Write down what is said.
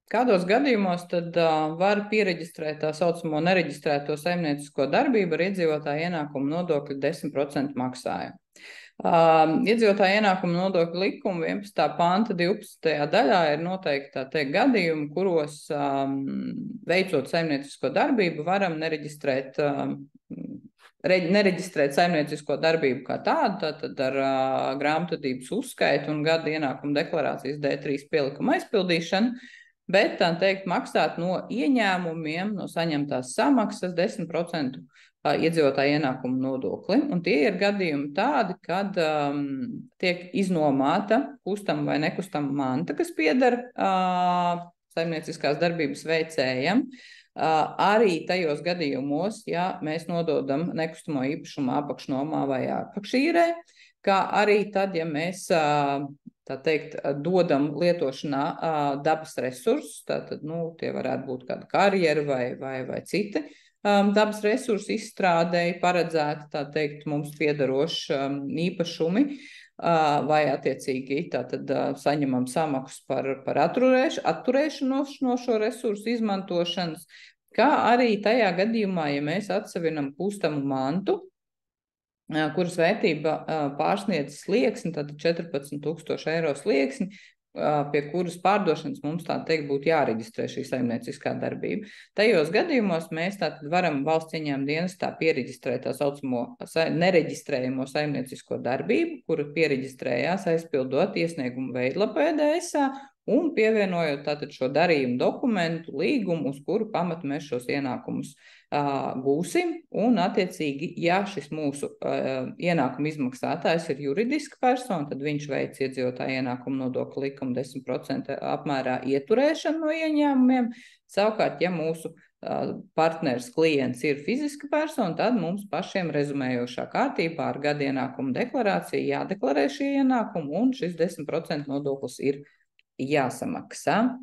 Kādos gadījumos tad var pieregistrēt tā saucamo nereģistrēto saimniecisko darbību ar iedzīvotāju ienākumu nodokļu 10% maksājumu? Iedzīvotāju ienākumu nodokļu likuma 11. panta 12. daļā ir noteikti tā teikt gadījumi, kuros veicot saimniecisko darbību varam nereģistrēt saimniecisko darbību kā tādu, tātad ar grāmatvedības uzskaitu un gada ienākumu deklarācijas D3 pielikuma aizpildīšanu, bet tā teikt maksāt no ieņēmumiem, no saņemtās samaksas 10% iedzīvotāju ienākumu nodokli. Un tie ir gadījumi tādi, kad tiek iznomāta kustama vai nekustama manta, kas pieder saimnieciskās darbības veicējam. Arī tajos gadījumos, ja mēs nododam nekustamo īpašumu apakšnomā vai apakšīrē, kā arī tad, ja mēs tā teikt, dodam lietošanā dabas resursus, tātad, tie varētu būt kāda karjera vai citi dabas resursu izstrādēji paredzēti, tā teikt, mums piedaroši īpašumi, vai attiecīgi tātad saņemam samaksas par atturēšanos no šo resursu izmantošanas, kā arī tajā gadījumā, ja mēs atsevinam kustamu mantu, kuras vērtība pārsniedz slieksni, tad 14,000 eiro slieksni, pie kuras pārdošanas mums tā teikt būtu jāreģistrē šī saimnieciskā darbība. Tajos gadījumos mēs tātad varam valsts ieņēmuma dienestā piereģistrēt tā saucamo nereģistrējamo saimniecisko darbību, kuru piereģistrējās aizpildot iesniegumu veidlapu EDS-ā un pievienojot tātad šo darījumu dokumentu līgumu, uz kuru pamatu mēs šos ienākumus gūsim, un attiecīgi, ja šis mūsu ienākuma izmaksātājs ir juridiska persona, tad viņš veic iedzīvotāju ienākumu nodokļu likuma 10% apmērā ieturēšanu no ieņēmumiem. Savukārt, ja mūsu partners klients ir fiziska persona, tad mums pašiem rezumējošā kārtībā ar gada ienākumu deklarāciju jādeklarē šie ienākumi, un šis 10% nodoklis ir jāsamaksā.